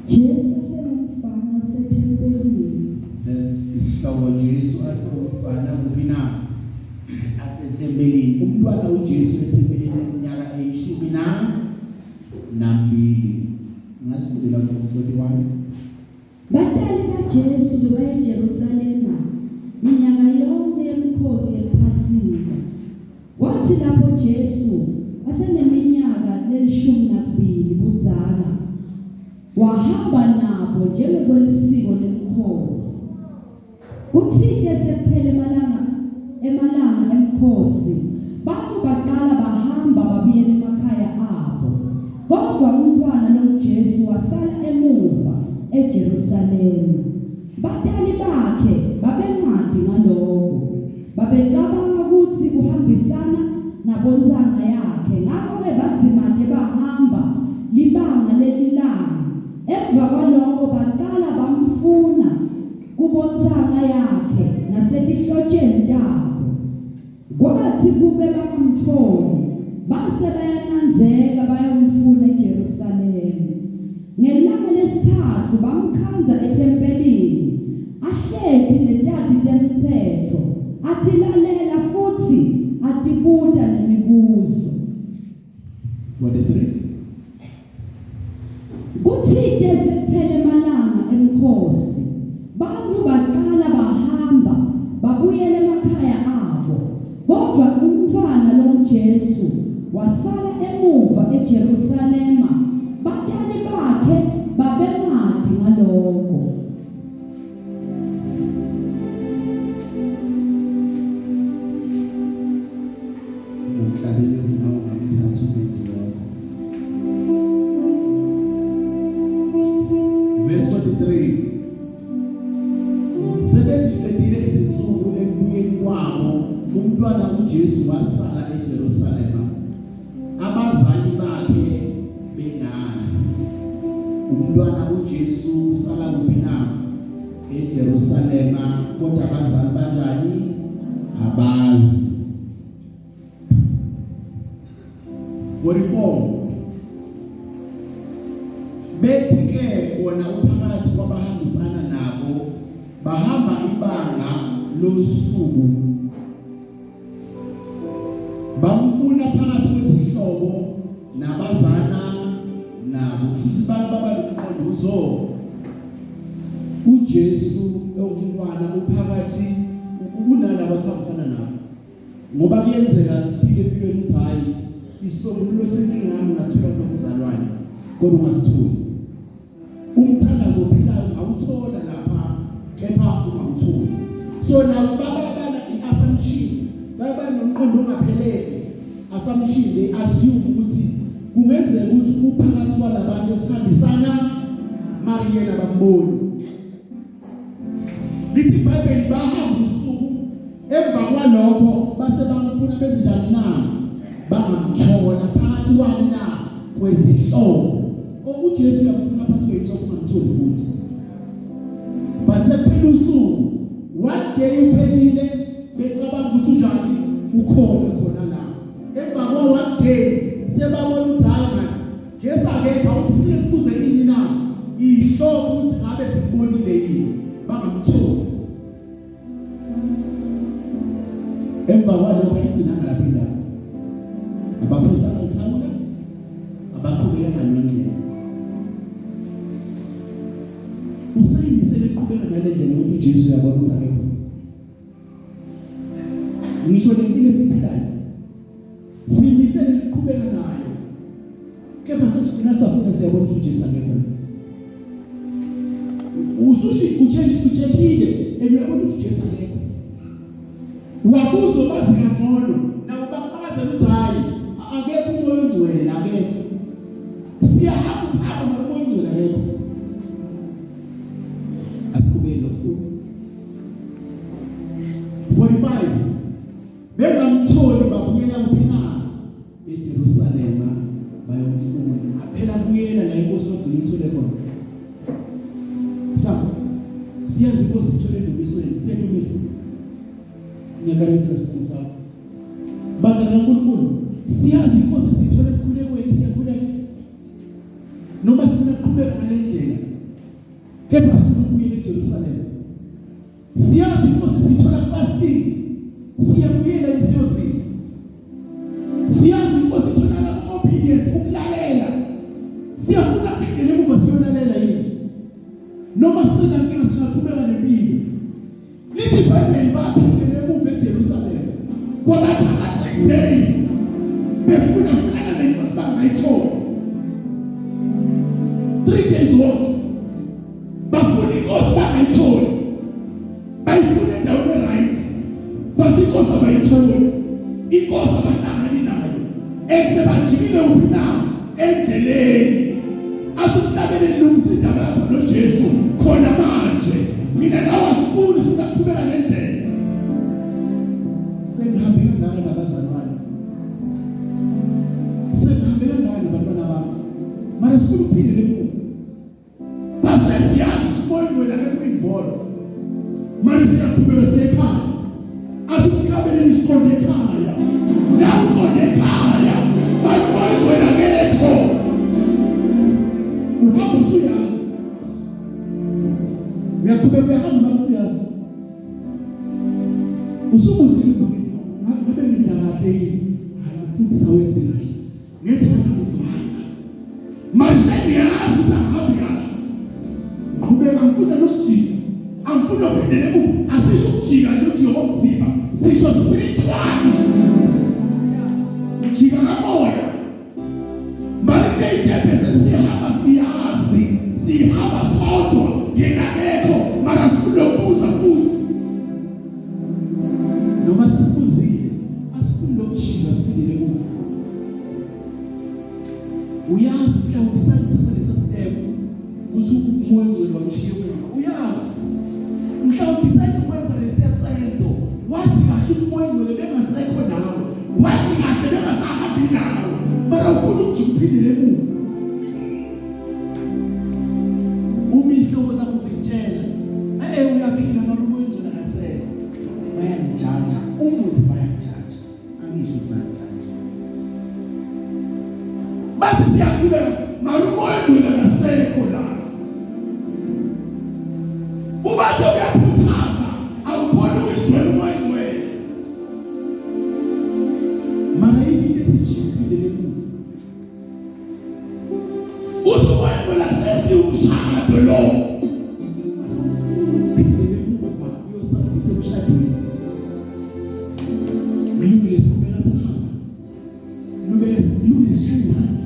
Jesu semfana sethempelini. Lesihlobo Jesu asefana kupina asethempelini. Umntwana uJesu ethempelini iminyaka eyishumi nambili. Ngasifundela from 21. Batali kaJesu bebaya eJerusalema minyaka yonke yemikhosi yePhasika. Kwathi lapho Jesu aseneminyaka le12 budzala, wahamba nabo njengokwelisiko lemikhosi. Kuthi-ke sekuphele emalanga emikhosi, bantu baqala bahamba babuyela emakhaya abo. Kodwa umntwana loJesu wasala emuva eJerusalema. Batali bakhe babengadi ngalokho, babecabanga ukuthi kuhambisana nabonzana yakhe. Ngakho-ke bathi manje bahamba libanga lelilanga. Emva kwalokho baqala bamfuna kubonzana yakhe nasetihlotsheni tabo. Kwathi kube bangamtholi, base bayananzeka bayomfuna eJerusalema. Ngelanga lesithathu bamkhanza ethempelini, ahleti netati temthetho, atilalela futhi atibuta nemibuzo. 43. Kuthi-ke sekuphele emalanga emikhosi, bantu baqala bahamba babuyela emakhaya abo. Kodwa umntwana loJesu wasala emuva eJerusalema. Batali bakhe babengadi ngalokho. Umhlabeni uzinawo ngamithathu benzi lokho. Verse 43. Sebeziqedile izinsuku ekubuyeni kwabo, umntwana uJesu wasala eJerusalema. Abazali bakhe bengazi. Umntwana uJesu usala kuphi na? eJerusalema, kodwa abazali banjani? Abazi. 44. Bethi-ke wona uphakathi kwabahambisana nabo bahamba ibanga losuku, bamfuna phakathi kwezihlobo nabazana nabo. Futhi babaliqonduzo uJesu ongumntwana uphakathi kunalabo asihambisana nabo, ngoba kuyenzeka siphile empilweni ukuthi hayi isokulo senkinga nami ngasithola kumzalwane kodwa ungasitholi. Umthandazo ophilayo awuthola lapha kepha ungawutholi. So nabo babana i-assumption, baba nomqondo ongaphelele, assumption they assume ukuthi kungenzeka ukuthi uphakathi kwalabantu esihambisana Mariya nabamboni. Lithi iBhayibheli bahamba usuku, emva kwalokho base bamfuna bezinjani na? Bangamthola phakathi kwani na? Kwezihlobo. UJesu uyamfuna phakathi kwezihlobo ungamtholi futhi. But sekuphela usuku, one day uphelile, becabanga ukuthi unjani? Ukhona khona la. Emva kwa one day sebabona ukuthi hayi man, Jesu akekho, awuthi siyesibuze ini na? Ihlobo ukuthi ngabe sibonile yini? Bangamtholi. Emva kwalokho ayithina ngalaphinda abaphisa uthawula abaqhubeka ngalendlela. Usayimisele ukuqhubeka ngalendlela ukuthi uJesu uyabona ukuthi akekho. Ngisho lempilo esiphilayo siyimisele ukuqhubeka nayo, kepha sesifuna safuna siyabona ukuthi uJesu akekho. Usushi uchekile uyabona ukuthi uJesu akekho. Wabuzo bazi ngcono nabo bafakaze ukuthi hayi akekho umoya ongcwele akekho. Siyahamba phakathi nomoya ongcwele akekho. Asiqhubeke lokufuna. 45. Bengamtholi babuyela kuphi na? eJerusalema bayomfuna. Aphela buyela la inkosi odinga ithole khona. Sabo siyazi inkosi ithole ndomisweni, siyadumisa. Ngiyakarisa sifundisa. Bangana kaNkulunkulu siyazi inkosi inkosi sithola ekukhulekweni siyakhuleka noma sifuna ukuqhubeka ngale ndlela kepha sifuna ukuyela eJerusalem siyazi inkosi sithola fasting siyabuyela isiyozini siyazi inkosi sithola obedience ukulalela siyafuna ukuphindela emuva siyolalela yini noma sina nkinga singaqhubeka nempilo lithi iBhayibheli baphindela emuva eJerusalem kwabathatha 3 days befuna ukulalela nenkosi bangayithola 3 days walk bafuna inkosi bangayithola bayifuna endaweni right base inkosi abayithola inkosi abahlangani nayo eksebajikile uphi na endleleni athi umhlabeni lungisa indaba yakho noJesu khona manje mina nawe asifuni singaqhubeka nendlela sengihambe kangaka nabazali bami sengihambe kangaka nabantwana bami mara sifuna ukuphindela emuva base siyazi umoya wena ngeke involve mara siyaqhubeka siyekhaya athi umhlabeni lisiqonde ekhaya nawe uqonde ekhaya moya wena ngekho uhamba usuyazi uyaqhubeka uyahamba usuyazi usubuzile ngabe ngidla kahle yini hayi ukufundisa wenze kahle ngithi ngathi ngizwahamba manje ngiyazi usahambe kahle qhubeka ngifuna nokujika angifuna ukuphindela emuva asisho ukujika nje ukujika komzimba sisho spiritual jika kamoya manje ngiyithembise sihamba siyazi sihamba sodwa yena ngekho mara sifuna ukubuza futhi noma sesibuzile asifuni lokujika siphindele emuva uyazi mhlawumbe sakuthatha lesa step ukuthi umoya ngcwele wamshiye emuva uyazi mhlawumbe sakwenza lesiya senzo wazi kahle ukuthi umoya ngcwele bengasekho nawe wazi kahle bengasahambi nawe mara ufuna ukujiphindele emuva umihlobo zakho zikutshela uyaphila mara umoya ngcwele akasekho bayangijaja umuzi bayangijaja angisho bayangijaja bathi siyakhula mara umoya ngcwele akasekho la ubathe uyaphuthaza awukhona ukuzwela umoya ngcwele mara yini lethi jiphindele emuva uthi umoya ngcwele asesi umshado lo phindele emuva uyosabuthe emshadweni milungile sikhumela sahamba milungile sishayizana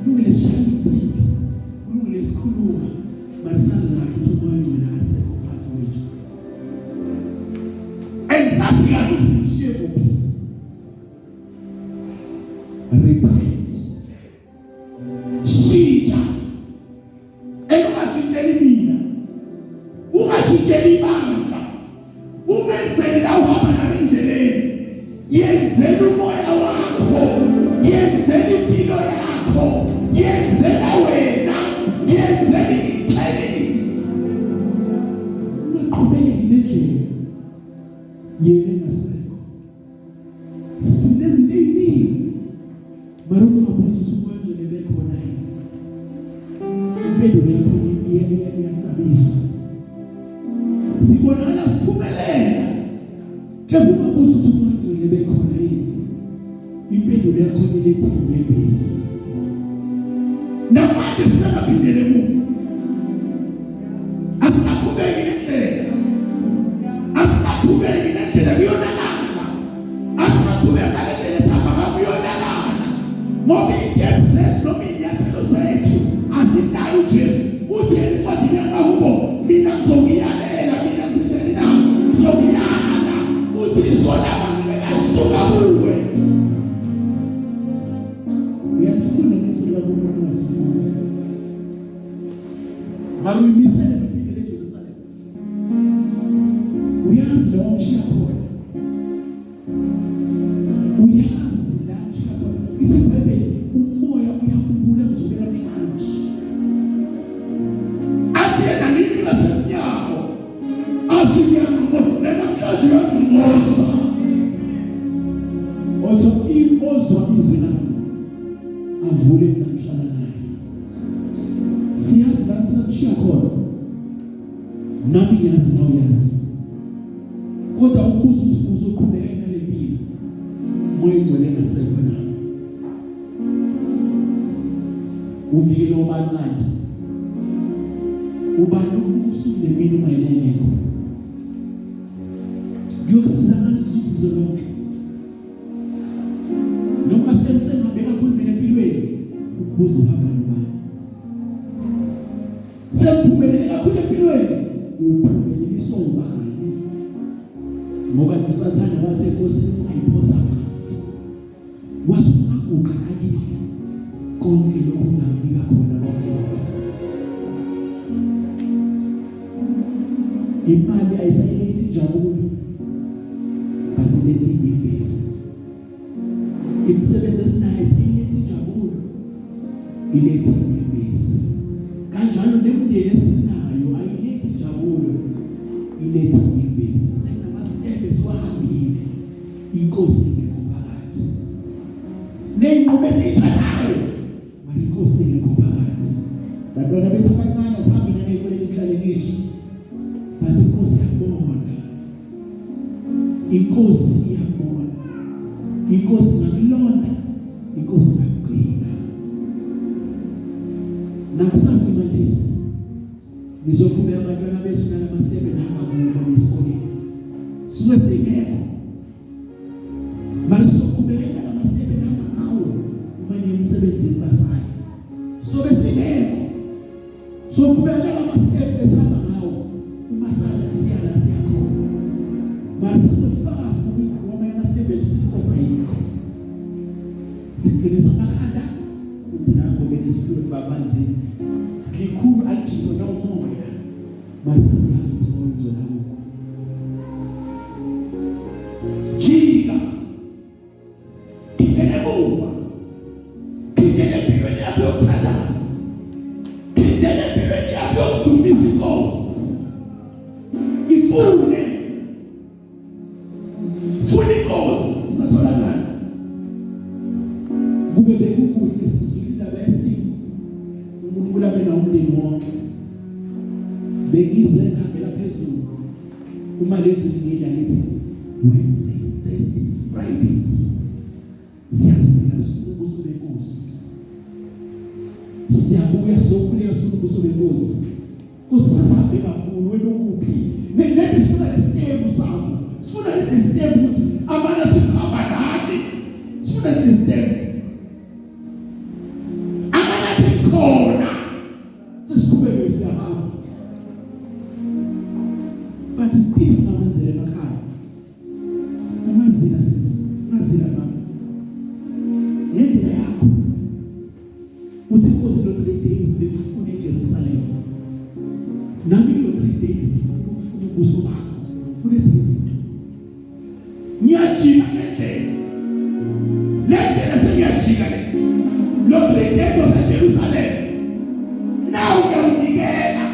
milungile sishayela insimbi milungile sikhuluma mara sangazi ukuthi umoya ngcwele akasekho phansi kwethu engisathi kahle usimshiye kuphi repent shija engashitsheli mina ungashitsheli ibandla umenzele la uhamba nami endleleni yenzela umoya wakho yenzela impilo yakho yenzela wena yenzela eternity uqhubeke nendlela yena engasekho sinezinto eziningi mara ungabuza ukuthi umoya ngcwele bekhona yini impendulo yakho iyahlabisa sibonakala siphumelela njengoba ungabuza ukuthi umoya ngcwele bekhona yini impendulo yakho ilethi inyembezi namanje sisaphindele emuva asingaqhubeki nendlela asingaqhubeki nendlela kuyonakala asingaqhubeki ngendlela esihamba kuyonakala ngoba iy'thembu zethu noma iy'nyathelo zethu azinayo uJesu uthi encwadini yamaHubo mina ngizongiyalela mina ngizitshela na ngizongiyala uthi isona ngeke ngasuka kuwe uyafuna ngesola kumuntu wasifundo mara uyimisele nophindele eJerusalem uyazi la wamshiya khona uyazi la wamshiya khona isiBhayibheli umoya uyabubula kuzokela namhlanje athi yena ngini ngasemnyango athi ngiyaqhubeka namhlanje uyaqhubeka ozwa izwi lami akuvule mina ngihlala naye. Siyazi la sikushiya khona. Nami ngiyazi nawe uyazi. Kodwa ukubuza ukuthi uzoqhubeka nale mpilo. Moya engcwele ngasekho na. Uvikele ubani kanti? Ubani ubusuku lemini uma yengekho. Kuyokusiza ngani uzuzizo lonke. Noma sisemseni ngabe kakhulu mina empilweni ukubuza uhamba nobani. Sephumelele kakhulu empilweni uphumeleliswa ubani. Ngoba usathana wathi Nkosi ungayiphosa phansi. Wathi ungaguqa lakini konke lokhu unganika khona konke lokho. Imali ayisayilethi injabulo. Bathi lethi inyembezi. Imisebenzi esinayo ayisayilethi injabulo. Ilethi inyembezi. Kanjalo nemindeni esinayo ayilethi injabulo. Ilethi inyembezi. Senamastebe siwahambile. Inkosi ingekho phakathi. Neyinqubo esiyithathayo. Mari inkosi ingekho phakathi. Bantwana bethu abancane sihambe naney'koleni kuhlale ngisho. Bathi inkosi iyabona. Inkosi iyabona. Inkosi ngakulonda. Inkosi ngakugcina. Nakusasa imali nizoqhubeka abantwana bethu nalamasebe nahamba kubo esikoleni. Suke singekho. Manje soqhubeka nalamasebe nahamba ngawo uma emsebenzini basayo. Sobe singekho. Soqhubeka nalamasebe esihamba ngawo uma sala siyala siyakhona. Manje sifakazi ukuthi ngoba amasebe ethu inkosi ayikho. Siqinisa amakhanda futhi nango benesiphiwo babanzi. Sikhulu ajizo nomoya. Manje siyazi ukuthi moya uzona ukho. Jika phindele emuva. Phindele empilweni yakho yokuthandaza. Phindele empilweni yakho yokudumisa inkosi. Ifune inkosi isatholakala. Kube bekukuhle sisule indaba yesifo. uNkulunkulu abe nawo umndeni wonke. Bengize ngihambela phezulu. Uma lezo ngidla ngithi Wednesday, Thursday, Friday. Siyasina sibuso benkosi. Siyabuya sokulela sibuso benkosi. Nkosi sisabe kakhulu wena ukuphi? Nethi sifuna lesitebu sakho. Sifuna lesitebu ukuthi amana sikhamba nani. Sifuna lesitebu. Amana sikhona. Sesiqhubeke siyahamba. But still singasenzele emakhaya. Ungazila sisi, ungazila mama. Ngendlela yakho. Uthi Nkosi lo 3 days befuna eJerusalem. Nami lo 3 days ufuna ubuso bakho. Ufuna izinto. Ngiyajika ngendlela. Lendlela sengiyajika le. Lo 3 days waseJerusalem. Now ngiyawunikela.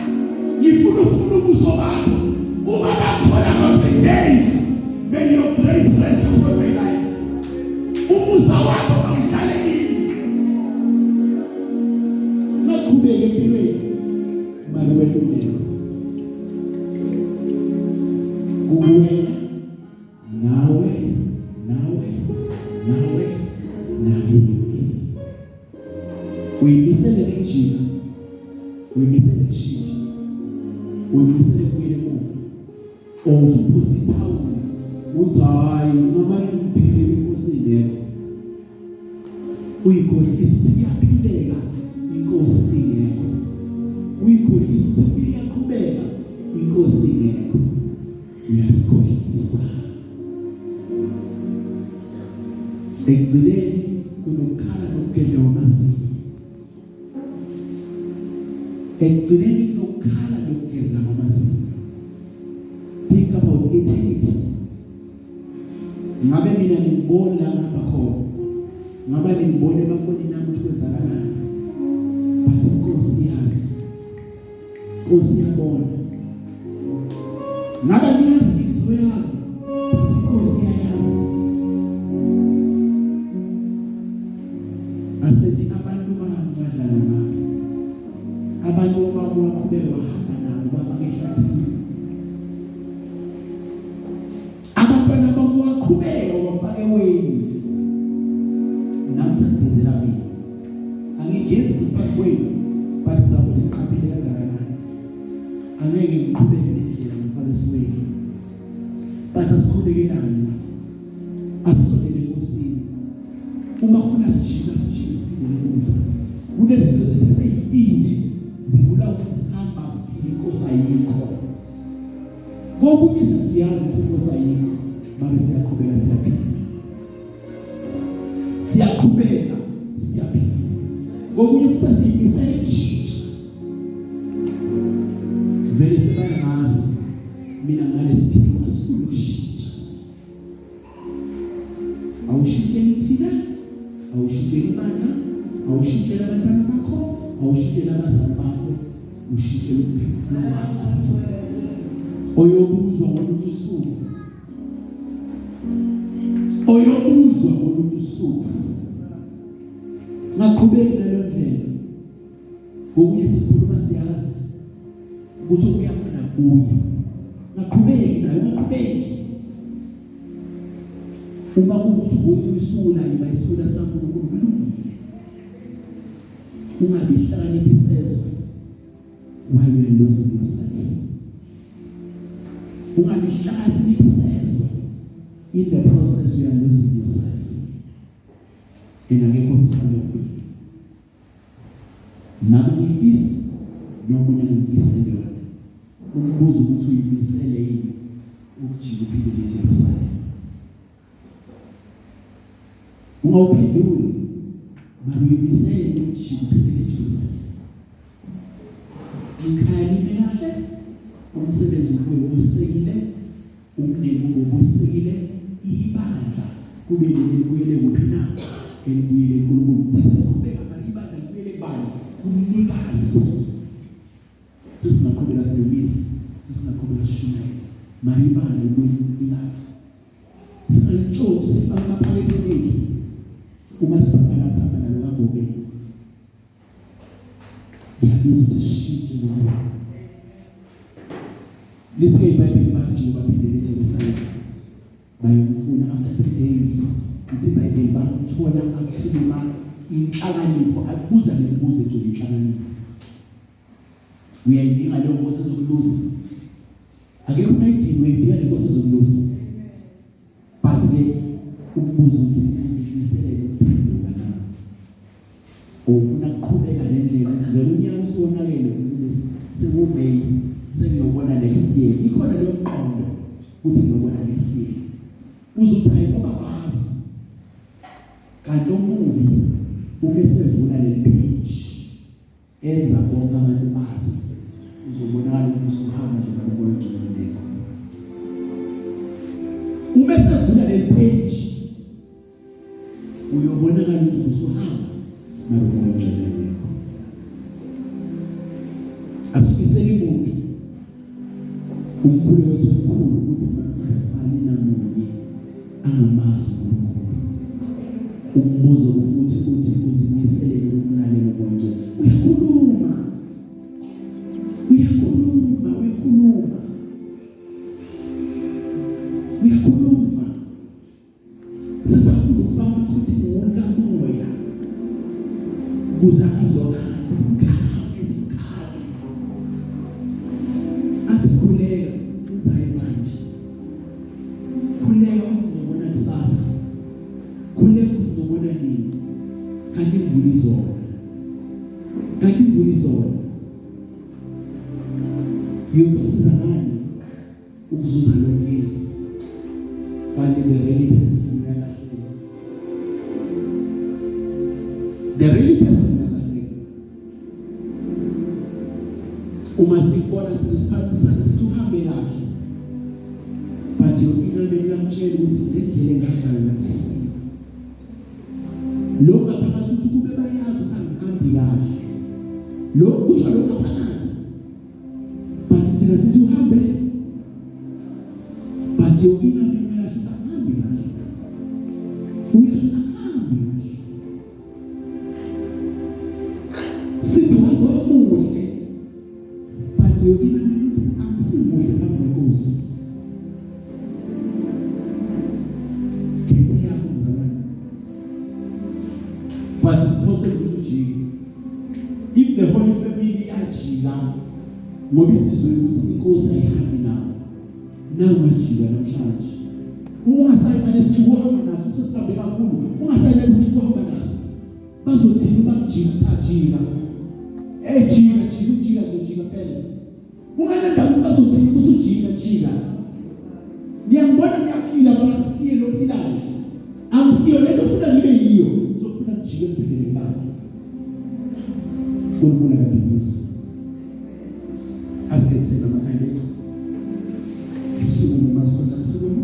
Ngifuna ubuso bakho. Uma bathola ngo 3 days. May your grace rest upon my life. Umusa wakho awuhlale kimi. Nakhubeke empilweni. Mali wethu ngekho. Kuwena nawe nami. Uyimisele njini? Uyimisele kushintsha. Uyimisele kuyele kufa. Ozuphuza ithawula. Uthi hayi ngamanye ngiphilele inkosi ingekho. Uyikhohlisa ukuthi kuyaphileka inkosi ingekho. Uyikhohlisa ukuthi impilo iyaqhubeka inkosi ingekho. Uyasikhohlisa. Ekugcineni kunokukhala nokugedla kwamazinyo. Ekugcineni kunokukhala nokugedla kwamazinyo. Think about eternity. Ngabe mina ngibona lapha khona. Ngabe ngibona ebafonini nami ukuthi kwenzakalani. But inkosi yazi. Inkosi yabona. Ngabe ngiyazi inhliziyo yami. But inkosi iyayazi. asethi abantu badlala ngapha abantu abaqhubeka bahamba nabo bafake ehlathini abantwana baqhubeka bafake weni namsenzela mina angigezi kuphambi kwenu but ngizakuthi ngiqaphele kangakanani angeke ngiqhubeke nendlela ngifake esiweni but asiqhubekelani asondele enkosini uma khona sijika siphindele emuva kunezinto ezithi seyifile zibula ukuthi sihamba siphile inkosi ayikho kokunye sesiyazi ukuthi inkosi ayikho manje siyaqhubeka siyaphila kokunye futhi siyimisele kushintsha vele sebayangazi mina ngalesiphilo asifuna ukushintsha awushintsheni thina awushintsheni imana awushintshela abantwana bakho awushintshela abazali bakho ushintshela umphefumulo wakho oyobuzwa ngolunye usuku ngaqhubeki naleyo ndlela ngokunye sikhuluma siyazi ukuthi ukuya khona kuye ngaqhubeki nayo ngaqhubeki uma kubuthi ukuyisula ibayisula sankulunkulu kulungile ungabi hlakaniphi isezwe while you are losing yourself ungabi hlakaniphi isezwe in the process you are losing yourself engeke ofisale kuyi nami ngifisa nomunye ngifisa yona umbuzo ukuthi uyimisele yini ukujika uphile eJerusalem ungawuphenduli manje uyimisele ukujika uphile eJerusalem ikhalime kahle umsebenzi wakho usekile umnene ngobusekile ibandla kube libuyele kuphi na elibuyele kuNkulunkulu siqhubeka ibandla libuyele kubani kumnikazi sesingaqhubeka sibuyisa sesingaqhubeka sishumele manje ibandla libuyele kumnikazi singalitshontsha sifake amaphakethe ethu uma sibhakala saba nalo kagobe yabiza ukuthi sishintshe ngoba lisike iBhayibheli manje baphindele eJerusalem bayomfuna after 3 days ithi iBhayibheli bamthola akhuluma inhlakanipho abuza nemibuzo egcwele inhlakanipho uyayidinga leyo nkosi ezokulusa akekho unayidinga uyayidinga le nkosi ezokulusa but-ke umbuzo uthi uzimisele ukuphendula na ufuna ukuqhubeka nendlela usivele unyaka usonakele umfundisi sekuMay sengiyobona next year ikhona leyo mqondo ukuthi ngiyobona next year uzothi hayi ngoba bazi kanti omubi ubesevula le page enza konke abantu bazi uzobonakala ukuthi usuhamba nje ngokwenqineko ubesevula le page uyobonakala ukuthi usuhamba ngokwenqineko asifisele umuntu umkhulu wethu umkhulu ukuthi makasali namunye angamazi uNkulunkulu umbuzo futhi uthi uzimisele ukulalela konke uyakhuluma sisafuna ukufaka amakhothini womlamoya uzakazona izikhali athi khuleka uthi hayi manje khuleka uthi ngibona kusasa khuleka uthi ngibona nini kanti imvula izona yokusiza ngani ukuzuza lo Yesu kanti the really person uyalahleka uma sibona sisikhathi sakhe sithi uhambe kahle but yona beyamtshela ukuthi indlela engakhaya ngathi lo ngaphakathi uthi kube bayazi ukuthi angihambi kahle lo usho lo ngaphakathi but thina sithi uhambe but yona beyasho ukuthi angihambi kahle uyasho angihambi kahle sithi wazomuhle but yokina ukuthi akusimuhle phambi kwenkosi. Khethe yakho mzalwane. But it's possible to jika. If the Holy Family yajika ngoba isizwe ukuthi inkosi ayihambi nawo. Nawe wajika namhlanje. Ungasayimane isikuhamba naso sesihambe kakhulu. Ungasayimane isikuhamba naso. Bazothini bakujika jika. Jika phela. Ungananda bazothini usujika. Ngiyambona ngiyaphila bangasiye lophilayo. Angisiyo lento ufuna ngibe yiyo. Sofuna kujika empilweni bakho. Kulula kabisa. Asikekusena amakhaya ethu. Sikumu masikhona sikumu.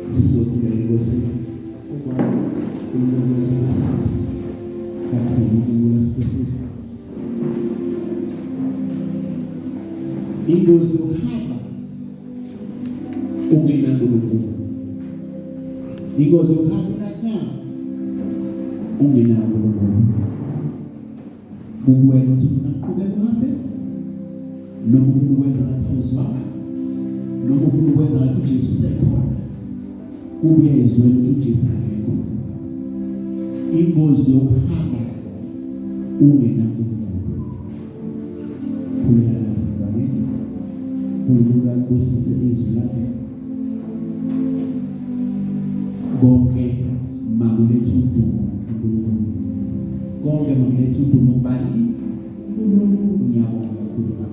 Sizokuya enkosini. Okwabo kulula lesibusisi. Kakhulu kulula lesibusisi. Ingozi yokuhamba ungena kuNkulunkulu. Ingozi yokuhamba nakho ungena kuNkulunkulu. Kuwena ukuthi ufuna ukuqhubeka uhambe noma ufuna ukwenza ngathi awuzwanga noma ufuna ukwenza ngathi uJesu usekhona. Kubuye izwele ukuthi uJesu akekho. Ingozi yokuhamba ungena kuNkulunkulu. Khuleka nathi mntwaneni. Kulula kusise izwi lakhe. Konke makuletha udumo kuNkulunkulu. Konke makuletha udumo kubani? uNkulunkulu. Ngiyabonga kakhulu.